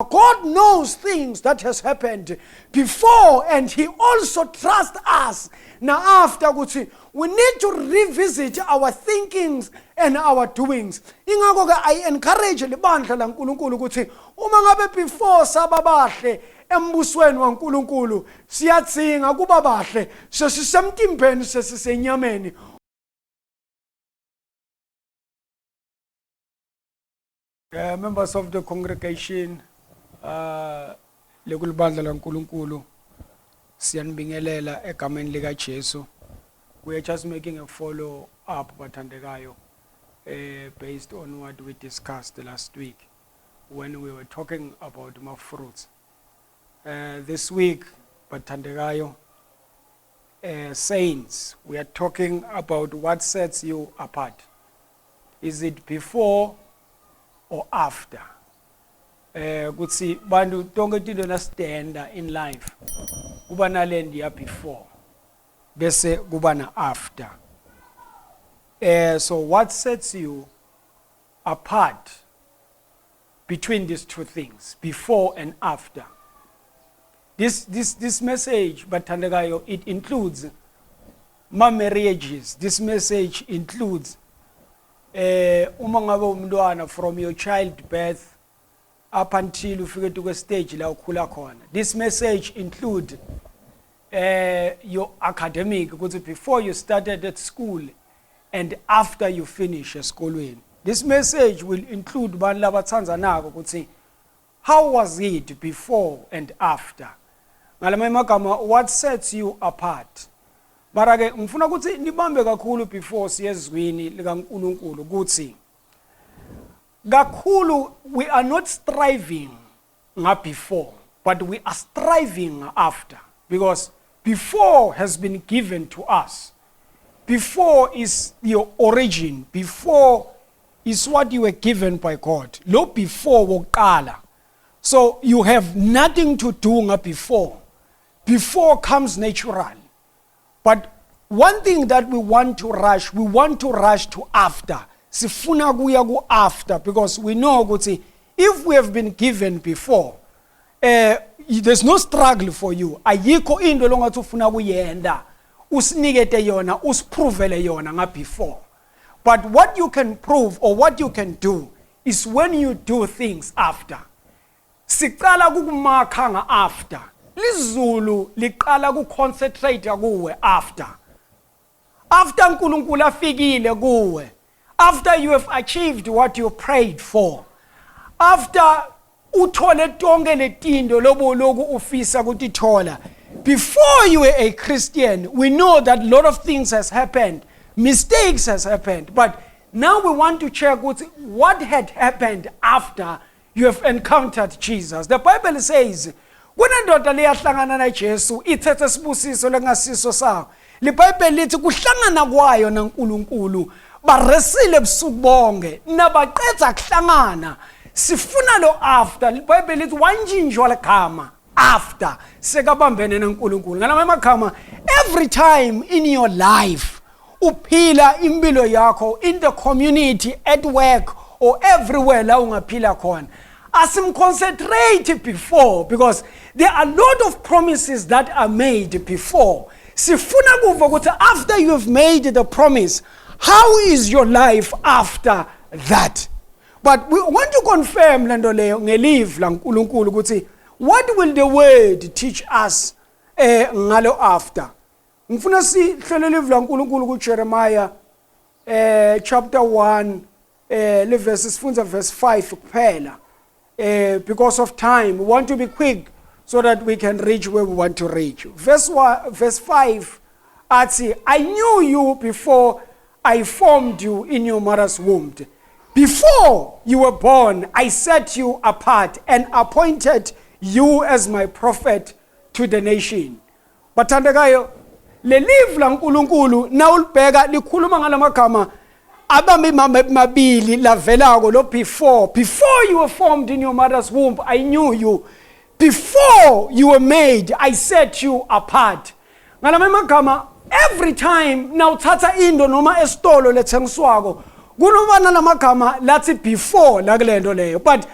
God knows things that has happened before, and he also trusts us. Now after, we need to revisit our thinkings and our doings. I encourage libandla laNkulunkulu ukuthi uma ngabe before sababahle embusweni waNkulunkulu siyatsinga kuba bahle sesisemtimbeni sesisenyameni. Members of the congregation, lekulibandla laNkulunkulu siyanibingelela egameni lika Jesu. We are just making a follow up bathandekayo based on what we discussed last week when we were talking about more fruits. This week bathandekayo saints, we are talking about what sets you apart. Is it before or after? Kutsi bantu tonke tinto nasitenda in life kuba nalendi ya before bese kuba na after. So what sets you apart between these two things, before and after? This message bathandekayo, it includes marriages. This message includes uma ngabe umntwana from your childbirth up until ufike to a stage la ukhula khona. This message include your academic, because before you started at school and after you finish esikolweni. This message will include bantu labathandzanako ukuthi how was it before and after. Ngalamanye amagama, what sets you apart? Mara ke ngifuna ukuthi nibambe kakhulu before siyezwini likaNkulunkulu ukuthi kakhulu we are not striving before, but we are striving after, because before has been given to us. Before is your origin. Before is what you were given by God. Lo before woqala. So you have nothing to do before. Before comes natural. But one thing that we want to rush to after. Sifuna kuya ku after, because we know ukuthi if we have been given before, there's no struggle for you. Ayikho into longathi ufuna kuyenda usinikete yona usiprovele yona before. But what you can prove or what you can do is when you do things after. Siqala kukumakha after. Lizulu liqala ku concentrate kuwe after. After uNkulunkulu afikile kuwe. After you have achieved what you prayed for. After uthole tonke letindo loku ufisa kutithola. Before you were a Christian, we know that a lot of things has happened. Mistakes has happened. But now we want to check what had happened after you have encountered Jesus. The Bible says, when indoda liyahlangana naJesu ithethe sibusiso lengasiso sawo. Le Bible lithi kuhlangana kwayo naNkulunkulu baresile ebusuku bonke nabaqedza kuhlangana. Sifuna lo after. Le Bible lithi wanjinjwa legama after sekabambene naNkulunkulu. Ngamanye amagama, every time in your life uphila impilo yakho in the community, at work or everywhere la ungaphila khona, asimconcentrate before, because there are a lot of promises that are made before. Sifuna kuva ukuthi after you have made the promise, how is your life after that? But we want to confirm lento leyo ngelive laNkulunkulu ukuthi what will the word teach us ngalo after. Ngifuna sihlele live laNkulunkulu kuJeremiah chapter 1 verse 5 kuphela. Because of time, we want to be quick so that we can reach where we want to reach. Verse 5, I knew you before I formed you in your mother's womb. Before you were born, I set you apart and appointed you as my prophet to the nation. Bathandekayo, le live laNkulunkulu nawulibheka likhuluma ngalamagama abami mabili lavelako lo before you were formed in your mother's womb, I knew you. Before you were made, I set you apart. Ngalamanye amagama, every time nawuthatha indo noma esitolo lethengiswako kunobana lamagama lathi before la kulento leyo. But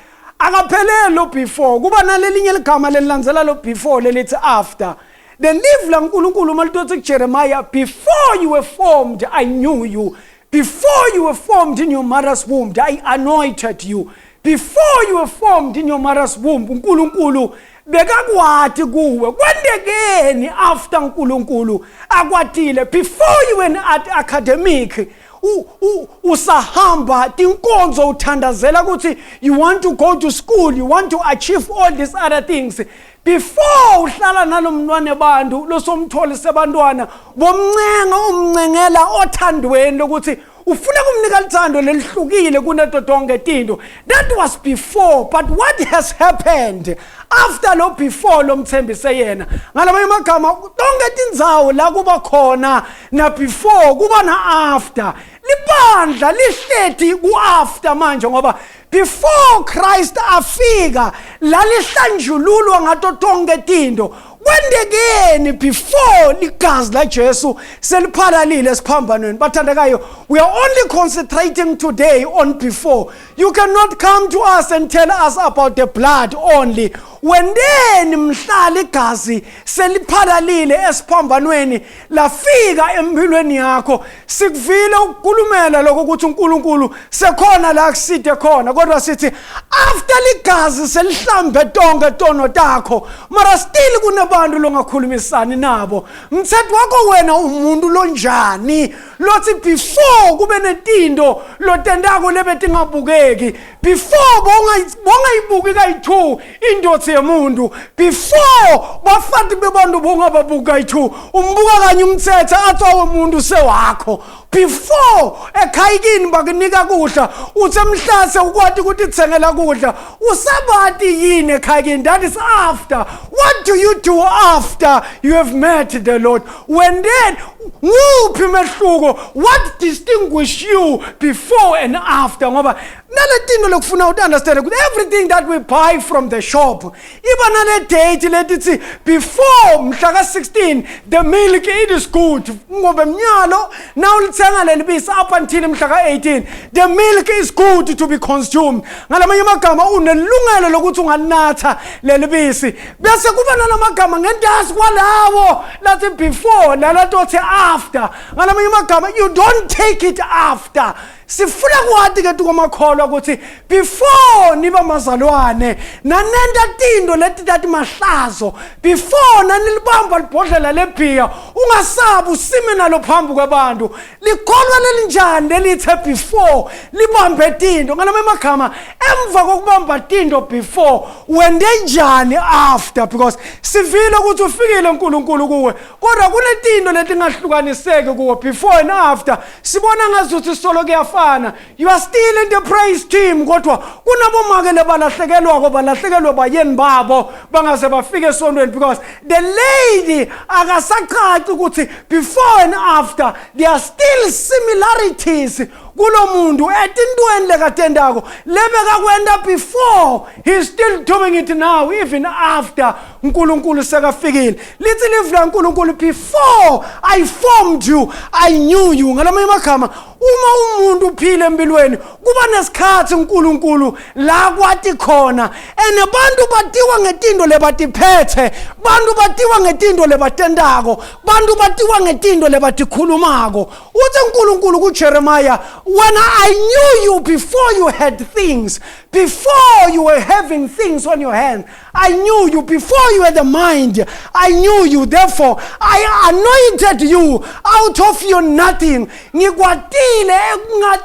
akaphelele lo before kuba nalelinye ligama lelilandzela lo before lelithi after. Then live la uNkulunkulu malitothi kuJeremiah, before you were formed I knew you, before you were formed in your mother's womb I anointed you, before you were formed in your mother's womb uNkulunkulu bekakwathi kuwe. Kwendekeni after uNkulunkulu akwatile, before you were at academic usahamba tinkonzo uthandazela ukuthi you want to go to school, you want to achieve all these other things, before uhlala nalomntwana bantu losomtholi sebantwana bomncenga umncengela othandweni lokuthi ufuna kumnika lithando lelihlukile kuneto tonke tinto. That was before, but what has happened after lo before lo mthembise yena? Ngalamanye amagama tonke tindzawo la kuba khona na before kuba na after. Libandla lihleti ku after manje ngoba before Christ afika lalihlanjululwa ngato tonke tinto. Kwendekeni before ligazi la Jesu seliphalalile esiphambanweni. Bathandekayo, we are only concentrating today on before. You cannot come to us and tell us about the blood only. When then mhlali igazi seliphalalile esiphambanweni lafika empilweni yakho, sikuvile ukukhulumela lokho ukuthi uNkulunkulu sekhona la kuside khona, kodwa sithi after ligazi selihlambe tonke tono takho mara still kunabantu longakhulumisani nabo. Mthetho wakho wena umuntu lonjani lothi before kube netinto lotendako lebetingabukeki, before bongayibuki kayi2 indodza yemuntu, before bafati bebantu bongababuki kayi2 umbuka kanye umthetho athiwa umuntu sewakho, before ekhayikini bakunika kudla uthi emhlase ukwati ukuthi tsengela kudla usabati yini ekhayikini. That is after. What do you do after you have met the Lord? When then nguphi mehluko? What distinguish you before and after? Ngoba naletinto lokufuna uthi understand ukuthi everything that we buy from the shop iba nale date letithi before mhla ka16 the milk it is good ngoba mnyalo now lithenga lelibisi up until mhla ka18 the milk is good to be consumed. Ngalamanye amagama unelungelo lokuthi unganatha lelibisi bese kuba nalamagama ngendasi kwalawo lathi before nalatothi after. Ngalamanye amagama you don't take it after. Sifuna kwathi ke tukomakholwa ukuthi before niba mazalwane nanenda tindo leti mahlazo, before nanilibamba libhodlela lebhiya ungasabi usime nalo phambi kwabantu likholwa lelinjani lelithe before libambe tindo. Ngalamanye amagama emva kokubamba tindo before wende njani after, because sivile ukuthi ufikile uNkulunkulu kuwe kodwa kunetindo letingahlukaniseki kuwe before and after. Sibona ngazuthi solo kuyafana. You are still in the praise team kodwa kunabomake lebalahlekelwa balahlekelwa bayeni babo bangaze bafike esondweni, because the lady akasacaci ukuthi before and after there are still similarities kulo muntu etintweni lekatendako lebeka kwenda before, he's still doing it now even after uNkulunkulu sekafikile. Lithi livla uNkulunkulu, before I formed you I knew you. Ngalamanye amagama uma umuntu uphile empilweni kuba nesikhathi uNkulunkulu la kwathi khona abantu batiwa ngetinto lebatiphethe, bantu batiwa ngetinto lebatendako, bantu batiwa ngetinto lebatikhulumako. Uthi uNkulunkulu kuJeremiah, when I knew you before you had things, before you were having things on your hand, I knew you. Before you had a mind, I knew you. Therefore, I anointed you out of your nothing. Ngikwatile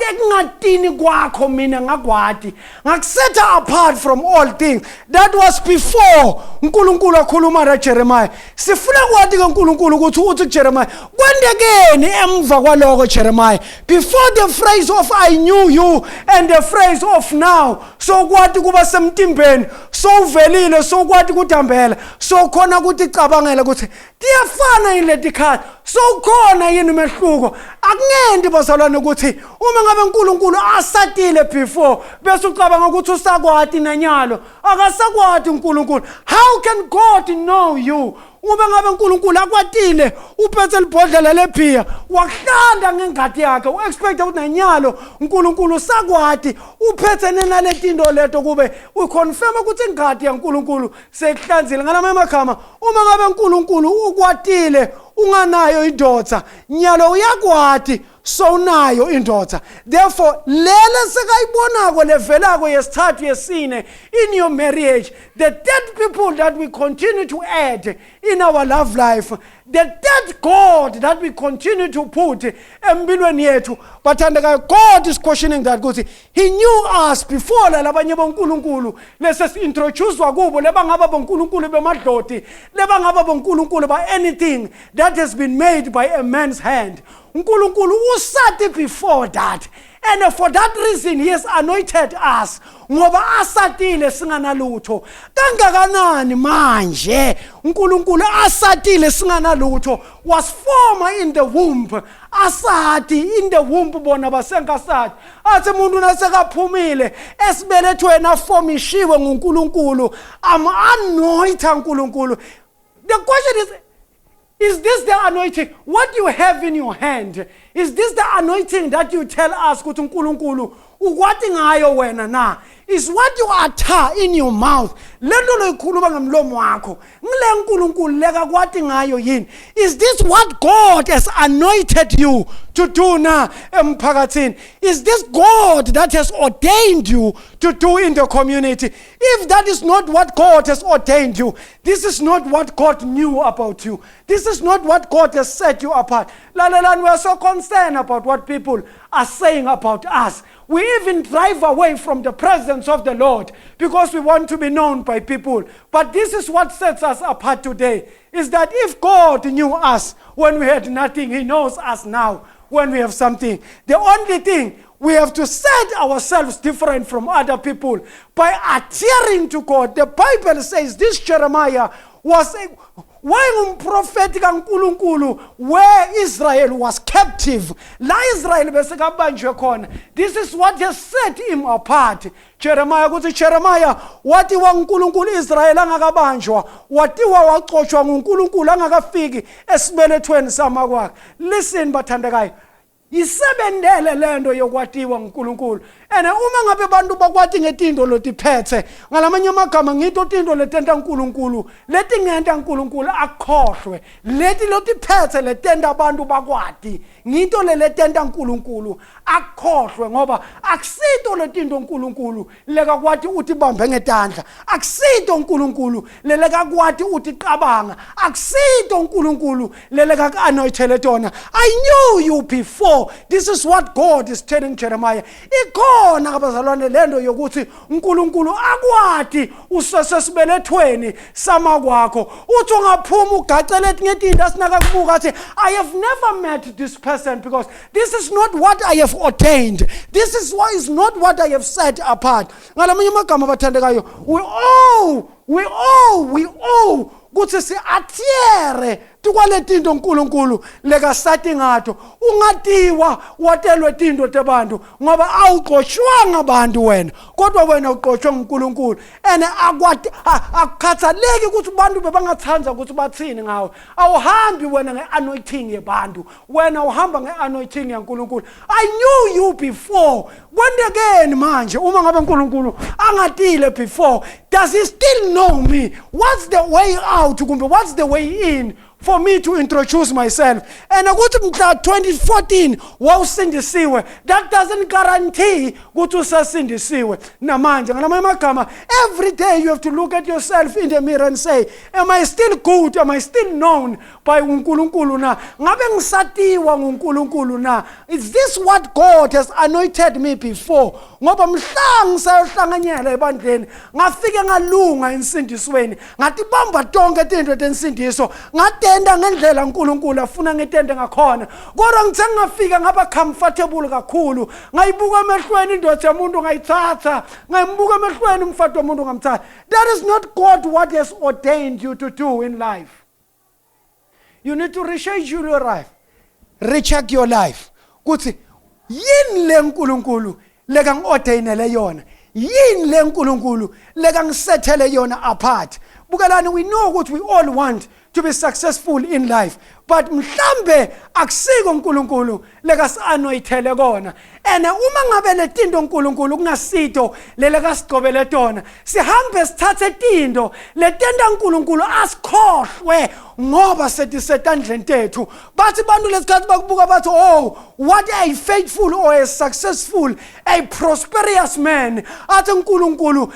ekungatini kwakho mina ngakwati. Ngakusetha apart from all things. That was before uNkulunkulu akhuluma naJeremiah. Sifuna kwathi uNkulunkulu ukuthi uthi Jeremiah, kwendekeni emva kwaloko Jeremiah, before the phrase of I knew you and the phrase of now, so kwathi kuba semtimbeni, so uvelile, so kwathi kudambela, so khona ukuthi cabangela ukuthi tiyafana ileti khaya, so khona yini mehluko. Akunendi bazalwane ukuthi uma ngabe uNkulunkulu asatile before bese ucabanga ukuthi usakwati nanyalo, akasakwati uNkulunkulu. How can God know you ube ngabe uNkulunkulu akwatile uphethe libhodlela lephia wakuhlanda ngengadi yakhe uexpect ukuthi nanyalo uNkulunkulu usakwati uphethe naletindo leto kube uconfirm ukuthi ingadi yaNkulunkulu sekuhlanzile ngalama emakhama uma ngabe uNkulunkulu ukwatile unganayo indodza nyalo uyakwati so nayo indodza therefore lele sekayibonako levelako yesithathu yesine in your marriage the third people that we continue to add in our love life the third God that we continue to put empilweni yethu bathandeka God is questioning that ukuthi he knew us before labanye boNkulunkulu lese introducewa kubo lebangaba boNkulunkulu bemadloti lebangaba boNkulunkulu by anything that has been made by a man's hand uNkulunkulu usati before that and for that reason he has anointed us ngoba asatile singanalutho kangakanani manje uNkulunkulu asatile singanalutho was formed in the womb asati in the womb bona basenkasati athi umuntu nasekaphumile esibelethweni afomishiwe nguNkulunkulu anointed uNkulunkulu the question is this the anointing? What you have in your hand? Is this the anointing that you tell us ukuthi uNkulunkulu ukwati ngayo wena na? Is what you utter in your mouth. Lento loyikhuluma ngemlomo wakho. Ngile uNkulunkulu leka kwati ngayo yini? Is this what God has anointed you to do na emphakathini? Is this God that has ordained you to do in the community? If that is not what God has ordained you, this is not what God knew about you. This is not what God has set you apart. We are so concerned about what people are saying about us. We even drive away from the presence of the Lord because we want to be known by people. But this is what sets us apart today, is that if God knew us when we had nothing, he knows us now when we have something. The only thing, we have to set ourselves different from other people by adhering to God. The Bible says this Jeremiah was when prophetic kaNkulunkulu where Israel was captive la Israel besekabanjwe khona this is what has set him apart Jeremiah kuthi Jeremiah wathi waNkulunkulu Israel angakabanjwa watiwa waxoshwa nguNkulunkulu angakafiki esibelethweni sama kwakhe listen bathandekayo isebendele lento yokwatiwa nguNkulunkulu ene uma ngabe abantu bakwati ngetindo lotiphethe ngalamanye amagama ngito tindo letenta uNkulunkulu leti ngenta uNkulunkulu akhohlwe leti lotiphethe letenta abantu bakwati ngito letenta uNkulunkulu akhohlwe ngoba akusito letindo uNkulunkulu leka kwati uthi bambe ngetandla akusito uNkulunkulu leleka kwati uthi qabanga akusito uNkulunkulu leleka anointed tona I knew you before. This is what God is telling Jeremiah. Ikhona abazalwane lendo yokuthi uNkulunkulu akwati usesesibelethweni sama kwakho uthi ungaphuma ugacele ngetinto asinaka kubuka athi I have never met this person because this is not what I have ordained. This is why is not what I have set apart. Ngalamanye amagama bathandekayo we owe kuthi si athiere tukwaletindo uNkulunkulu leka sati ngato ungatiwa watelwe tindo tebantu ngoba awuqoshwanga abantu wena kodwa wena uqoshwe nguNkulunkulu ene akwati akukhathaleki ukuthi abantu bebangathanza ukuthi bathini ngawe awuhambi wena ngeanointing yebantu wena uhamba ngeanointing yaNkulunkulu I knew you before kwendekeni manje uma ngabe uNkulunkulu angatile before does he still know me what's the way out kumbe what's the way in for me to introduce myself and ukuthi mhla 2014 wawusindisiwe that doesn't guarantee ukuthi usasindisiwe namanje ngamanye amagama every day you have to look at yourself in the mirror and say am I still good am I still known by uNkulunkulu na ngabe ngisatiwa nguNkulunkulu na is this what God has anointed me before ngoba mhla ngisayohlanganyela ebandleni ngafike ngalunga insindisweni ngathi bamba tonke izinto tensindiso ngatenda ngendlela uNkulunkulu afuna ngitende ngakhona kodwa ngithe ngafika ngaba comfortable kakhulu ngayibuka emehlweni indodana yomuntu ngayithatha ngayimbuka emehlweni umfato womuntu ngamthatha that is not God what has ordained you to do in life. You need to reschedule your life, recheck your life kuthi yini le uNkulunkulu leka ngiordainele yona yini le uNkulunkulu leka ngisethele yona apart bukalani we know what we all want to be successful in life. But mhlambe akusiko uNkulunkulu lekasi-anointhele kona. And uma ngabe le tinto uNkulunkulu kungasito lele kasigcobele tona, sihambe sithathe tinto letenda uNkulunkulu asikhohlwe ngoba setisetandleni tethu. Bathi bantu lesikhathi bakubuka bathi, oh, what a faithful or a successful, a prosperous man. Athi uNkulunkulu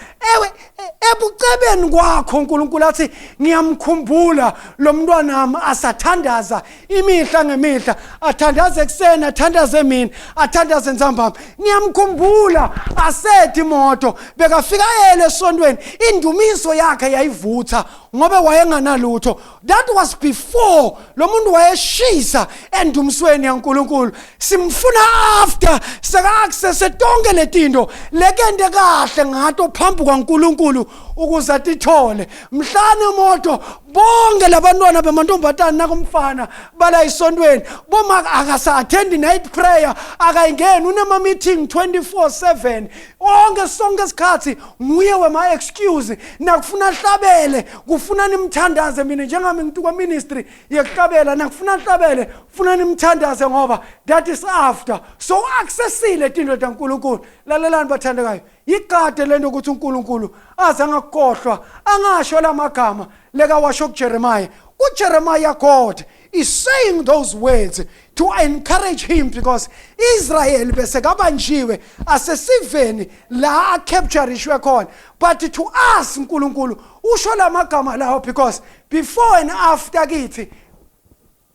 ebucebeni kwakho uNkulunkulu athi ngiyamkhumbula lo mntwana nami asathandaza imihla ngemihla, athandaze ekseni, athandaze emini, athandaze ntambama. Ngiyamkhumbula asethi imoto bekafika yele esontweni indumiso yakhe yayivutha ngoba wayenganalutho. That was before lo muntu wayeshisa endumisweni yaNkulunkulu. Simfuna after seka-access tonke letinto lekende kahle ngato phambi kwaNkulunkulu ukuze atithole. Mhlane imoto bonke labantwana bemantombazane nakumfana bala isontweni boma akasa-attend night prayer, akayingeni unema meeting 24/7 onke sonke isikhathi nguye wema excuse nakufuna hlabele kufuna nimthandaze. Mina njengami ngituka ministry yekuhlabela nakufuna hlabele kufuna nimthandaze ngoba that is after. So accessile tinto taNkulunkulu. Lalelani bathandekayo, igade lento ukuthi uNkulunkulu aze angakhohlwa angasho lamagama leka washo kuJeremiah. uJeremiah God is saying those words to encourage him because Israel bese kabanjiwe asesiveni la capturishwe khona. But to us uNkulunkulu usho lamagama lawo because before and after kithi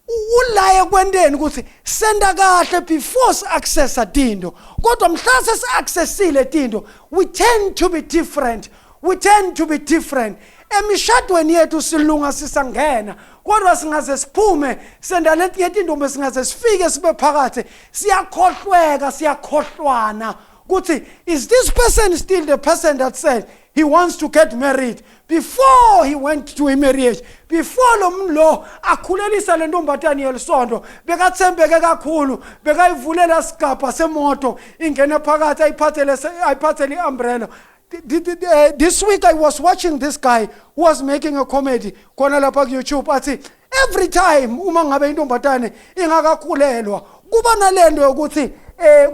ulaye kwendeni ukuthi senda kahle before access tinto, kodwa mhla sesi-accessile tinto we tend to be different. Emishadweni yethu silunga sisangena, kodwa singaze siphume senda letinye tintombi singaze sifike sibe phakathi siyakhohlweka siyakhohlwana ukuthi is this person still the person that said he wants to get married before he went to a marriage? Before lo akhulelisa le ntombatane yelisonto bekathembeke kakhulu, bekayivulela sigaba semoto ingene phakathi ayiphathele iumbrella. This week I was watching this guy who was making a comedy khona lapha ku YouTube. Athi every time uma ngabe intombatane ingakakhulelwa kuba nalento yokuthi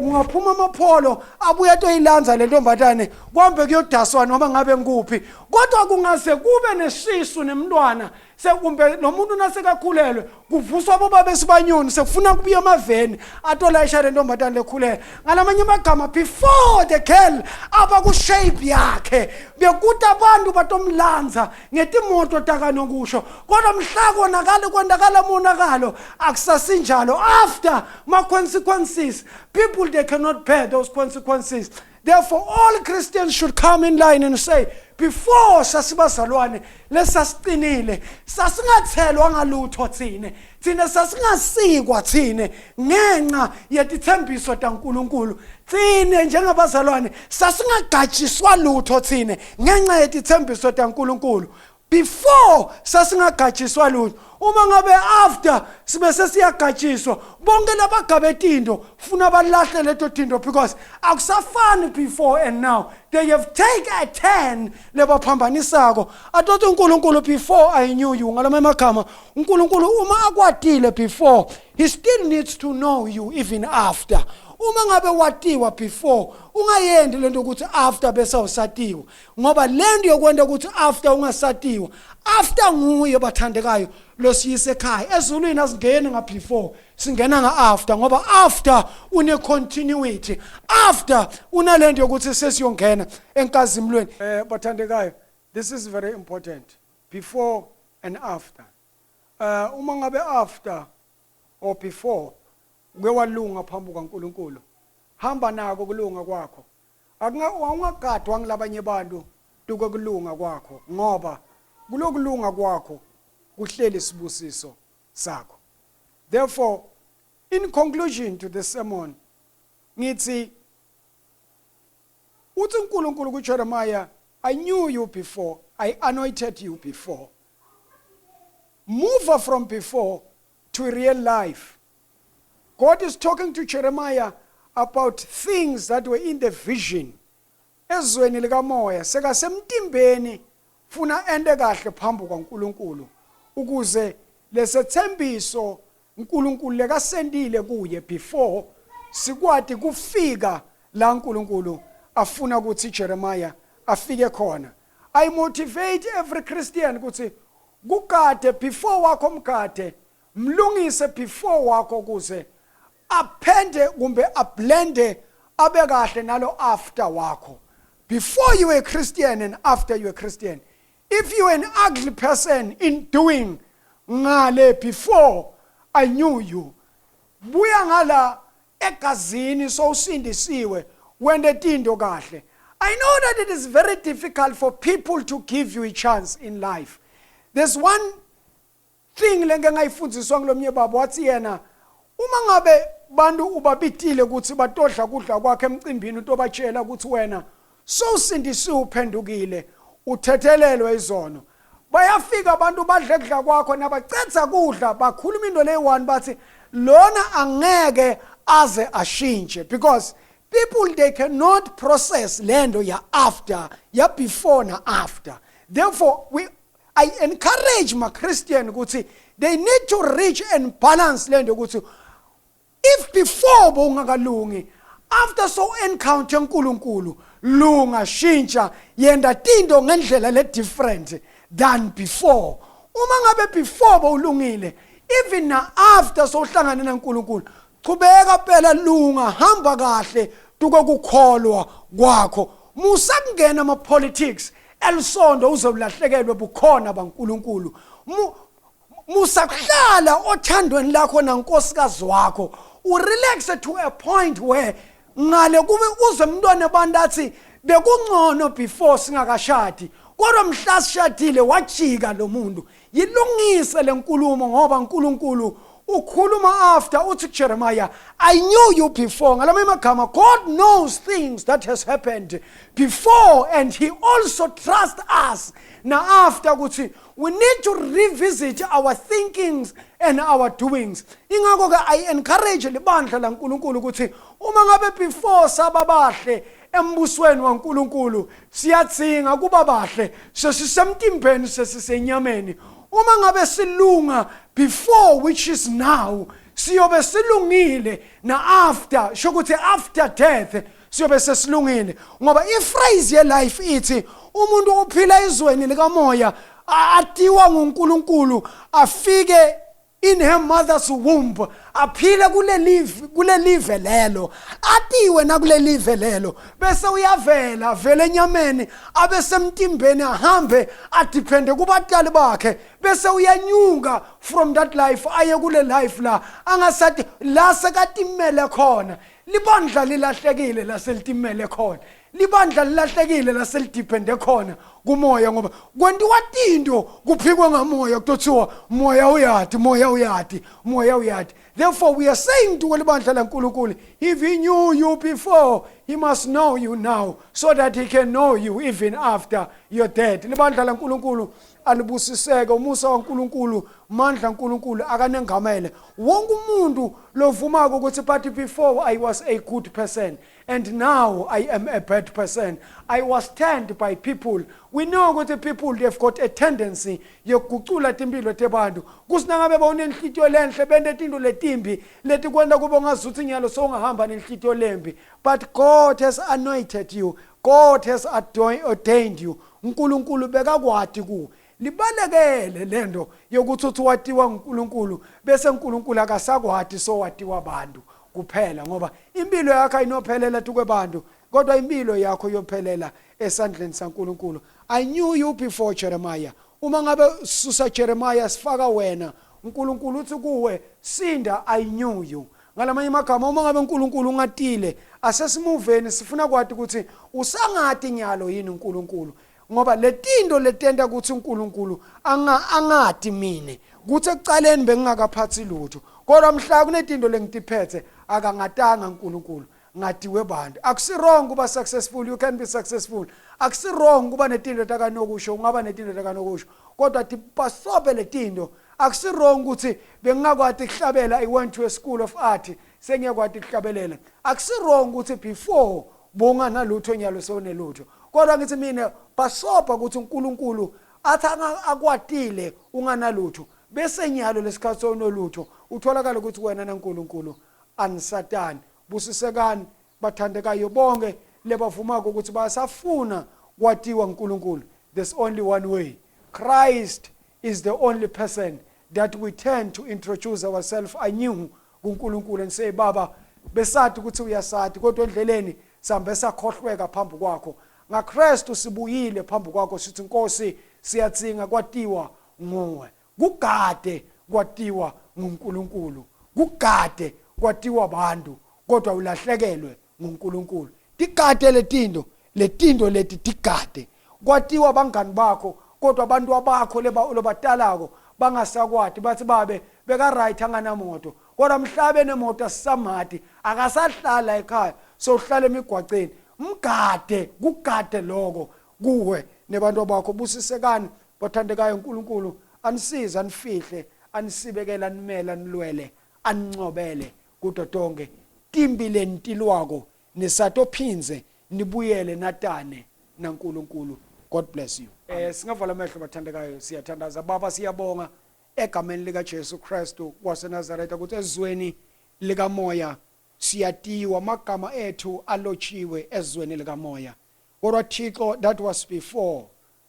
ungaphuma amapholo abuya toyilanza le ntombatane kwambe kuyodaswa noma ngabe nguphi, kodwa kungaze kube nesisu nemntwana sekumbe lo muntu nasekakhulelwe kuvuswa boba besibanyoni sekufuna kubuya amaveni atolayisha le ntombatane lekhulelwe. Ngalamanye amagama before the girl aba ku shape yakhe bekuthi abantu batomlanza ngetimoto takanokusho, kodwa mhla konakala kwendakala monakalo akusasinjalo. After ma consequences, people they cannot bear those consequences. Therefore all Christians should come in line and say, before sasibazalwane lesasiqinile sasingathelwa ngalutho thina sasingasikwa thina ngenxa yetithembiso taNkulunkulu. Thina njengabazalwane sasingagatshiswa lutho thina ngenxa yetithembiso taNkulunkulu. Before sasingagatshiswa lutho, uma ngabe after sibe sesiyagatshiswa bonke labagabe tinto funa balahle leto tinto because akusafani before and now. They have taken a turn lebaphambanisako. Atothi uNkulunkulu before I knew you, ngalama magama uNkulunkulu uma akwatile before, he still needs to know you even after. Uma ngabe watiwa before ungayendi lento ukuthi after bese usatiwa, ngoba lento yokwenda ukuthi after ungasatiwa, after nguye bathandekayo losiyise ekhaya. Ezulwini asingeni nga before, singena nga after ngoba after une continuity, after unalento yokuthi sesiyongena enkazimlweni. Bathandekayo, this is very important, before and after. Uma ngabe after or before kwewalunga phambi kwaNkulunkulu, hamba nako kulunga kwakho. Awungagadwa ngilabanye bantu duke kulunga kwakho ngoba kulokulunga kwakho kuhleli isibusiso sakho. Therefore, in conclusion to this sermon, ngithi uthi uNkulunkulu kuJeremiah, I knew you before, I anointed you before. Move from before to real life. God is talking to Jeremiah about things that were in the vision. Ezweni likamoya sekasemtimbeni funa ende kahle phambi kwaNkulunkulu. ukuze lesethembiso uNkulunkulu lekasendile kuye before sikwati kufika la uNkulunkulu afuna ukuthi Jeremiah afike khona. I motivate every Christian ukuthi kukade before wakho mkade mlungise before wakho kuze aphende kumbe ablende abe kahle nalo after wakho. Before you were a Christian and after you were a Christian. If you are an ugly person in doing ngale before I knew you, buya ngala egazini sowusindisiwe wende tindo kahle. I know that it is very difficult for people to give you a chance in life. There's one thing lenge ngayifundziswa ngilomnye baba wathi yena uma ngabe bantu ubabitile ukuthi batodla kudla kwakhe emcimbini utobatshela ukuthi wena sowusindisiwe uphendukile uthethelelwe izono. Bayafika abantu badle kudla kwakho nabacetha kudla bakhuluma into leyi1 bathi lona angeke aze ashintshe because people they cannot process lendo ya after ya before na after. Therefore I encourage my Christian ukuthi they need to reach and balance lendo ukuthi if before bongakalungi after so encounter uNkulunkulu lunga shintsha yenda tindo ngendlela le different than before. Uma ngabe before bowulungile even na after so uhlangana naNkulunkulu chubeka phela lunga hamba kahle tuke kukholwa kwakho musa kungena ama politics elisondo uzolahlekelwe bukhona baNkulunkulu musa kuhlala othandweni lakho nankosikazi wakho urelax to a point where ngale kube uze umntwana bandathi bekungcono before singakashadi kodwa mhla sishadile wajika lo muntu yilungise lenkulumo ngoba uNkulunkulu ukhuluma after uthi Jeremiah I knew you before ngalama emagama God knows things that has happened before and he also trusts us now after ukuthi we need to revisit our thinkings and our doings. Ingakho ke I encourage libandla laNkulunkulu ukuthi uma ngabe before sababahle embusweni waNkulunkulu siyatsinga kuba bahle sesisemtimbeni sesisenyameni uma ngabe silunga before which is now siyobe silungile na after shokuthi after death siyobe sesilungile ngoba iphrase ye life ithi umuntu uphila izweni likamoya atiwa nguNkulunkulu afike in her mother's womb aphile kule live lelo atiwe na kule live lelo bese uyavela vele enyameni abe semtimbeni ahambe adepende kubatali bakhe bese uyanyunga from that life aye kule life la angasathi la sekatimele khona libandla lilahlekile laselitimele khona libandla lilahlekile laselidepende khona kumoya ngoba kwentiwa tinto kuphikwa ngamoya kuthiwa moya uyati. Therefore we are saying to libandla laNkulunkulu if he knew you before he must know you now so that he can know you even after you're dead. Libandla laNkulunkulu alibusiseke umusa waNkulunkulu mandla uNkulunkulu akanengamele wonke umuntu lovumako ukuthi but before I was a good person and now I am a bad person. I was turned by people. We know ukuthi people they've got a tendency yokugucula timpilo tebantu kusinangabe bawunenhlitiyo lenhle bende tinto letimbi leti kwenda kube ngazuthi nyalo songahamba nenhlitiyo lembi but God has anointed you. God has ordained you. uNkulunkulu bekakwati ku libalekele lendo yokuthi uthi watiwa uNkulunkulu bese uNkulunkulu akasakwati so watiwa abantu kuphela ngoba impilo yakho ayinophelela tukwebantu kodwa impilo yakho yophelela esandleni saNkulunkulu. I knew you before Jeremiah. Uma ngabe susa Jeremiah sifaka wena uNkulunkulu uthi kuwe Syndah I knew you. Ngalamanye amagama uma ngabe uNkulunkulu ungatile asesimuveni sifuna kwathi ukuthi usangati nyalo yini uNkulunkulu ngoba letindo letenda ukuthi uNkulunkulu angati mine kuthi ekucaleni bengingakaphathi lutho kodwa mhla kunetindo lengitiphethe akangatanga uNkulunkulu ngatiwe bantu. Akusirong kuba successful, you can be successful. Akusirong kuba netindo takanokusho ungaba netindo takanokusho kodwa tipasobe letindo. Akusirong ukuthi bengingakwati kuhlabela I went to a school of art sengiyakwati kuhlabelela. Akusirong ukuthi before bonga nalutho nyalo sonelutho kodwa ngithi mina basoba ukuthi uNkulunkulu athanga akwatile unganalutho bese nyalo lesikhathi sonolutho utholakala ukuthi wena naNkulunkulu anisatani busisekani bathandekayo bonke lebavumaka ukuthi basafuna kwatiwa uNkulunkulu. There's only one way. Christ is the only person that we turn to introduce ourselves anew kuNkulunkulu and say baba besathi ukuthi uyasathi kodwa endleleni sambe sakhohlweka phambi kwakho ngaKristu sibuyile phambi kwakho sithi Nkosi siyatsinga kwatiwa nguwe kugade kwatiwa nguNkulunkulu kugade kwatiwa abantu kodwa ulahlekelwe nguNkulunkulu tigade letindo leti tigade kwatiwa bangani bakho kodwa abantu abakho lobatalako bangasakwati bathi babe beka right anganamoto kodwa mhlabe nemoto sisamadi akasahlala ekhaya so uhlala emigwaceni mgade kugade lokho kuwe nebantu abakho busisekani bathandekayo uNkulunkulu anisiza anifihle anisibekela animela anilwele anincobele kudo tonke timbile ntilwako nesatophinze nibuyele natane naNkulunkulu. God bless you. Singavala amehlo bathandekayo siyathandaza baba siyabonga egameni lika Jesu Kristu waseNazaretha ukuthi ezweni lika moya siyatiwa magama ethu alotshiwe ezweni lika moya kodwa Thixo that was before.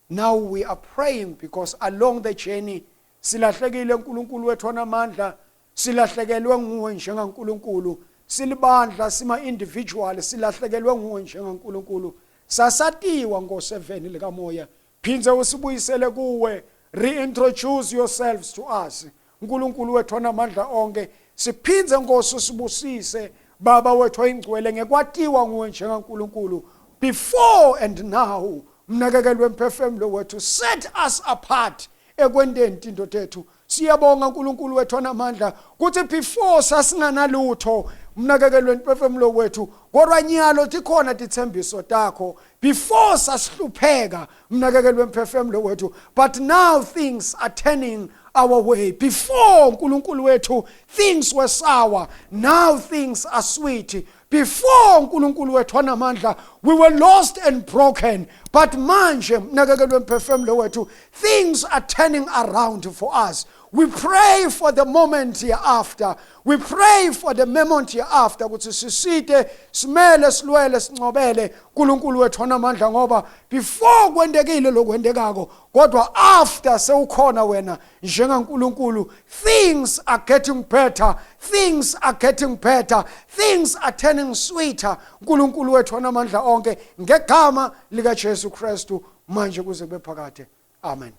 Now we are praying because along the journey silahlekile uNkulunkulu wethu onamandla silahlekelwe nguwe njengaNkulunkulu silibandla sima individual silahlekelwe nguwe njengaNkulunkulu sasatiwa ngo7 lika moya phinze usibuyisele kuwe reintroduce yourselves to us uNkulunkulu wethu onamandla onke siphinze Nkosi sibusise baba wethu oyingcwele ngekwatiwa nguwe njengaNkulunkulu before and now mnakekelwe mphefemulo wethu set us apart ekwendeni into tethu siyabonga uNkulunkulu wethu onamandla kuthi before sasinganalutho mnakekelwe mphefemulo wethu kodwa nyalo tikhona tithembiso takho before sasihlupheka mnakekelwe mphefemulo wethu but now things are turning our way. Before uNkulunkulu wethu things were sour, now things are sweet. Before uNkulunkulu wethu onamandla we were lost and broken, but manje mnakekelwe mphefemulo wethu things are turning around for us. We pray for the moment hereafter. We pray for the moment hereafter ukuthi sisite simele silwele sincobele uNkulunkulu wethu onamandla ngoba before kwendekile lokwendekako kodwa after sewukhona wena njengaNkulunkulu things are getting better, things are getting better, things are turning sweeter uNkulunkulu wethu onamandla onke ngegama lika Jesu Kristu manje kuze kube phakade. Amen.